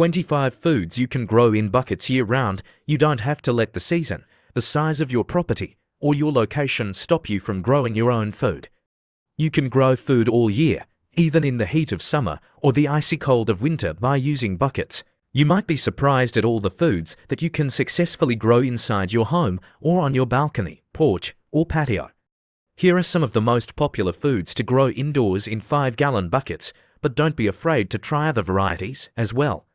25 foods you can grow in buckets year-round. You don't have to let the season, the size of your property, or your location stop you from growing your own food. You can grow food all year, even in the heat of summer or the icy cold of winter, by using buckets. You might be surprised at all the foods that you can successfully grow inside your home or on your balcony, porch, or patio. Here are some of the most popular foods to grow indoors in 5-gallon buckets, but don't be afraid to try other varieties as well.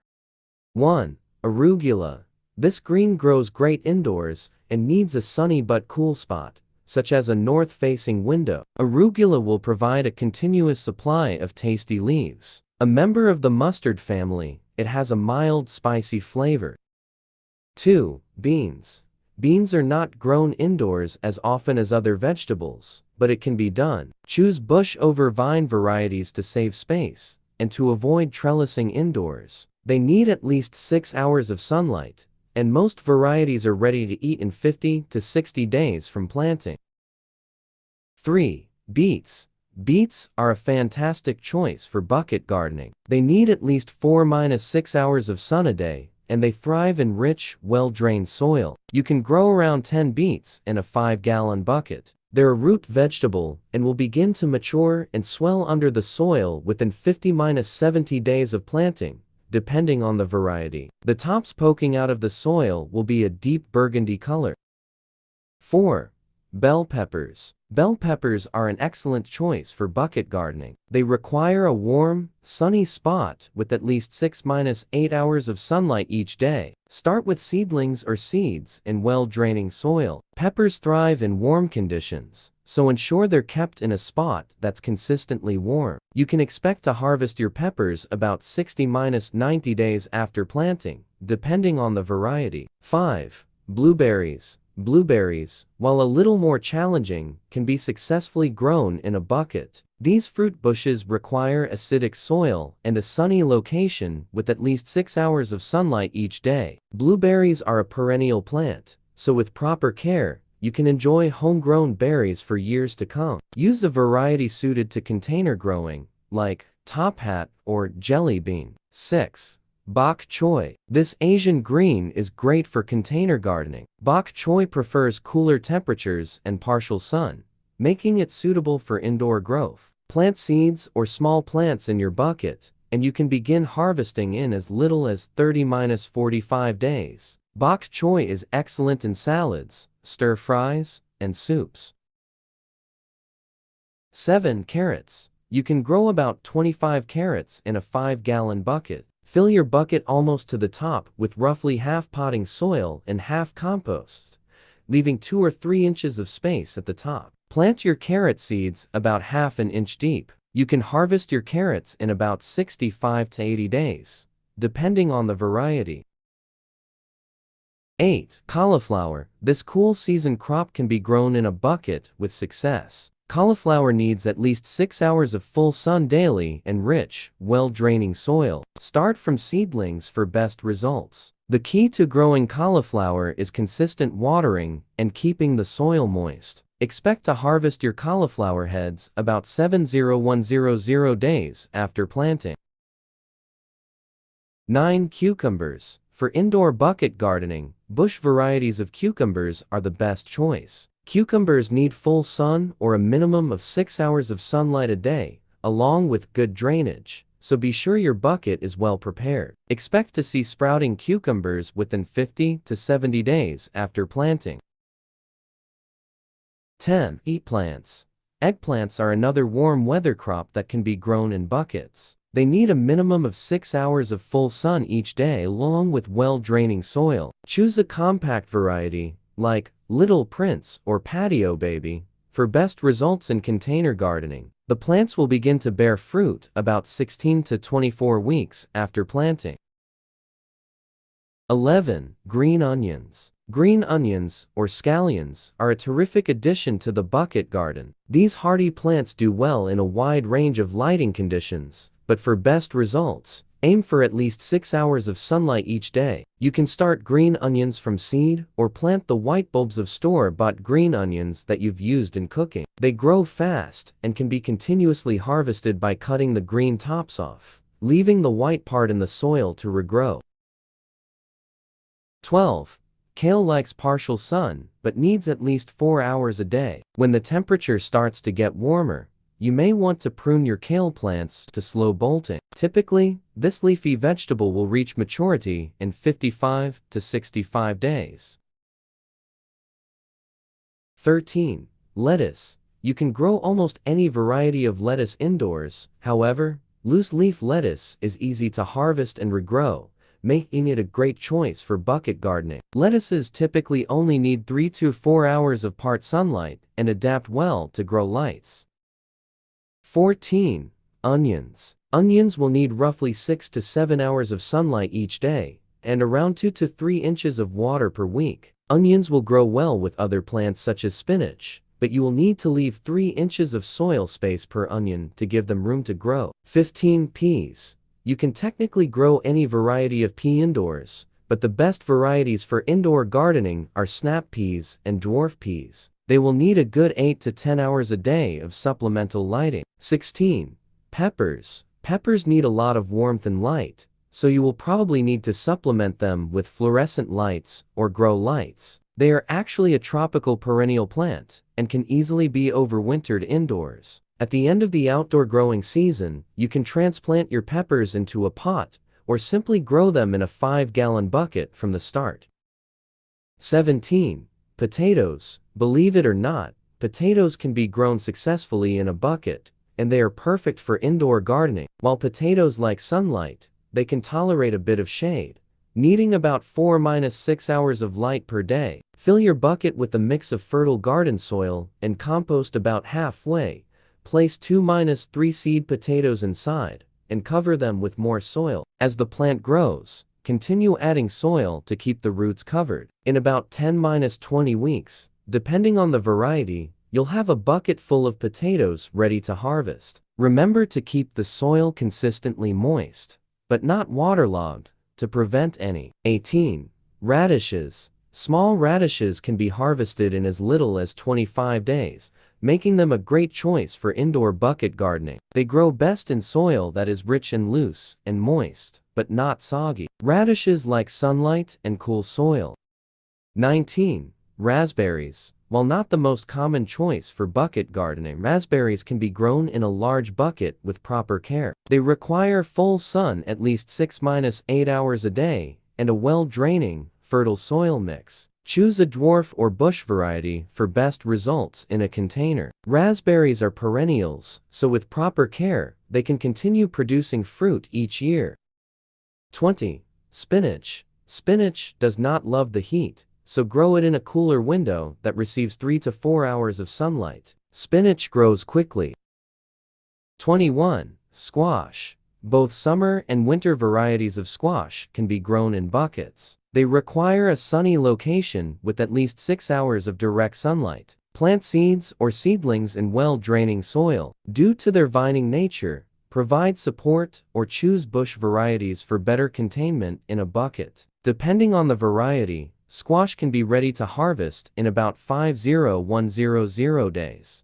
1. Arugula. This green grows great indoors and needs a sunny but cool spot, such as a north-facing window. Arugula will provide a continuous supply of tasty leaves. A member of the mustard family, it has a mild, spicy flavor. 2. Beans. Beans are not grown indoors as often as other vegetables, but it can be done. Choose bush over vine varieties to save space and to avoid trellising indoors. They need at least 6 hours of sunlight, and most varieties are ready to eat in 50 to 60 days from planting. 3. Beets. Beets are a fantastic choice for bucket gardening. They need at least 4–6 hours of sun a day, and they thrive in rich, well-drained soil. You can grow around 10 beets in a 5-gallon bucket. They're a root vegetable and will begin to mature and swell under the soil within 50–70 days of planting, depending on the variety. The tops poking out of the soil will be a deep burgundy color. 4. Bell peppers. Bell peppers are an excellent choice for bucket gardening. They require a warm, sunny spot with at least 6–8 hours of sunlight each day. Start with seedlings or seeds in well-draining soil. Peppers thrive in warm conditions, so ensure they're kept in a spot that's consistently warm. You can expect to harvest your peppers about 60–90 days after planting, depending on the variety. 5. Blueberries. Blueberries, while a little more challenging, can be successfully grown in a bucket. These fruit bushes require acidic soil and a sunny location with at least 6 hours of sunlight each day. Blueberries are a perennial plant, so with proper care, you can enjoy homegrown berries for years to come. Use a variety suited to container growing, like top hat or jelly bean. 6. Bok choy. This Asian green is great for container gardening. Bok choy prefers cooler temperatures and partial sun, making it suitable for indoor growth. Plant seeds or small plants in your bucket, and you can begin harvesting in as little as 30–45 days. Bok choy is excellent in salads, stir-fries, and soups. 7. Carrots. You can grow about 25 carrots in a 5-gallon bucket. Fill your bucket almost to the top with roughly half potting soil and half compost, leaving 2 or 3 inches of space at the top. Plant your carrot seeds about ½ an inch deep. You can harvest your carrots in about 65–80 days, depending on the variety. 8. Cauliflower. This cool season crop can be grown in a bucket with success. Cauliflower needs at least 6 hours of full sun daily and rich, well-draining soil. Start from seedlings for best results. The key to growing cauliflower is consistent watering and keeping the soil moist. Expect to harvest your cauliflower heads about 7–100 days after planting. 9. Cucumbers. For indoor bucket gardening, bush varieties of cucumbers are the best choice. Cucumbers need full sun or a minimum of 6 hours of sunlight a day, along with good drainage, so be sure your bucket is well prepared. Expect to see sprouting cucumbers within 50–70 days after planting. 10. Eggplants. Eggplants are another warm weather crop that can be grown in buckets. They need a minimum of 6 hours of full sun each day along with well-draining soil. Choose a compact variety, like Little Prince or Patio Baby, for best results in container gardening. The plants will begin to bear fruit about 16–24 weeks after planting. 11. Green onions. Green onions, or scallions, are a terrific addition to the bucket garden. These hardy plants do well in a wide range of lighting conditions, but for best results, aim for at least 6 hours of sunlight each day. You can start green onions from seed or plant the white bulbs of store-bought green onions that you've used in cooking. They grow fast and can be continuously harvested by cutting the green tops off, leaving the white part in the soil to regrow. 12. Kale likes partial sun, but needs at least 4 hours a day. When the temperature starts to get warmer, you may want to prune your kale plants to slow bolting. Typically, this leafy vegetable will reach maturity in 55 to 65 days. 13. Lettuce. You can grow almost any variety of lettuce indoors. However, loose-leaf lettuce is easy to harvest and regrow, making it a great choice for bucket gardening. Lettuces typically only need 3 to 4 hours of part sunlight and adapt well to grow lights. 14. Onions. Onions will need roughly 6 to 7 hours of sunlight each day, and around 2 to 3 inches of water per week. Onions will grow well with other plants such as spinach, but you will need to leave 3 inches of soil space per onion to give them room to grow. 15. Peas. You can technically grow any variety of pea indoors, but the best varieties for indoor gardening are snap peas and dwarf peas. They will need a good 8 to 10 hours a day of supplemental lighting. 16. Peppers. Peppers need a lot of warmth and light, so you will probably need to supplement them with fluorescent lights or grow lights. They are actually a tropical perennial plant and can easily be overwintered indoors. At the end of the outdoor growing season, you can transplant your peppers into a pot or simply grow them in a 5-gallon bucket from the start. 17. Potatoes. Believe it or not, potatoes can be grown successfully in a bucket, and they are perfect for indoor gardening. While potatoes like sunlight, they can tolerate a bit of shade, needing about 4–6 hours of light per day. Fill your bucket with a mix of fertile garden soil and compost about halfway. Place 2–3 seed potatoes inside, and cover them with more soil. As the plant grows, continue adding soil to keep the roots covered. In about 10–20 weeks, depending on the variety, you'll have a bucket full of potatoes ready to harvest. Remember to keep the soil consistently moist, but not waterlogged, to prevent any. 18. Radishes. Small radishes can be harvested in as little as 25 days, making them a great choice for indoor bucket gardening. They grow best in soil that is rich and loose and moist, but not soggy. Radishes like sunlight and cool soil. 19. Raspberries. While not the most common choice for bucket gardening, raspberries can be grown in a large bucket with proper care. They require full sun at least 6–8 hours a day and a well-draining, fertile soil mix. Choose a dwarf or bush variety for best results in a container. Raspberries are perennials, so with proper care, they can continue producing fruit each year. 20. Spinach. Spinach does not love the heat, so grow it in a cooler window that receives 3 to 4 hours of sunlight. Spinach grows quickly. 21. Squash. Both summer and winter varieties of squash can be grown in buckets. They require a sunny location with at least 6 hours of direct sunlight. Plant seeds or seedlings in well-draining soil. Due to their vining nature, provide support or choose bush varieties for better containment in a bucket. Depending on the variety, squash can be ready to harvest in about 50–100 days.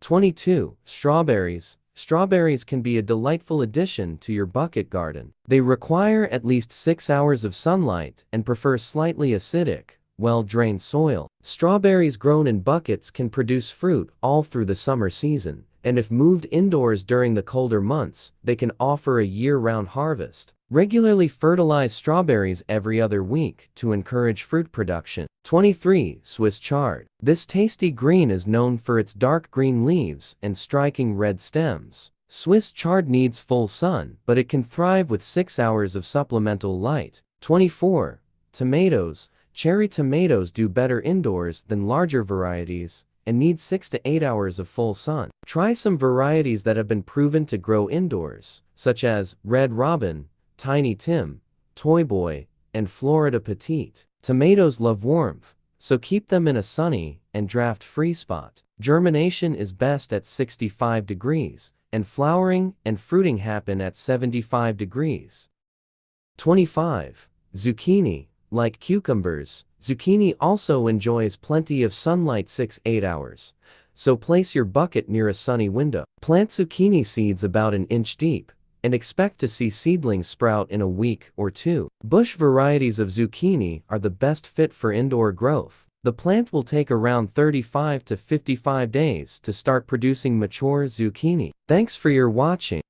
22. Strawberries. Strawberries can be a delightful addition to your bucket garden. They require at least 6 hours of sunlight and prefer slightly acidic, well-drained soil. Strawberries grown in buckets can produce fruit all through the summer season, and if moved indoors during the colder months, they can offer a year-round harvest. Regularly fertilize strawberries every other week to encourage fruit production. 23. Swiss chard. This tasty green is known for its dark green leaves and striking red stems. Swiss chard needs full sun, but it can thrive with 6 hours of supplemental light. 24. Tomatoes. Cherry tomatoes do better indoors than larger varieties and need 6 to 8 hours of full sun. Try some varieties that have been proven to grow indoors, such as Red Robin, Tiny Tim, Toy Boy, and Florida Petite. Tomatoes love warmth, so keep them in a sunny and draft-free spot. Germination is best at 65 degrees, and flowering and fruiting happen at 75 degrees. 25. Zucchini. Like cucumbers, zucchini also enjoys plenty of sunlight 6–8 hours, so place your bucket near a sunny window. Plant zucchini seeds about an inch deep, and expect to see seedlings sprout in a week or two. Bush varieties of zucchini are the best fit for indoor growth. The plant will take around 35 to 55 days to start producing mature zucchini. Thanks for your watching.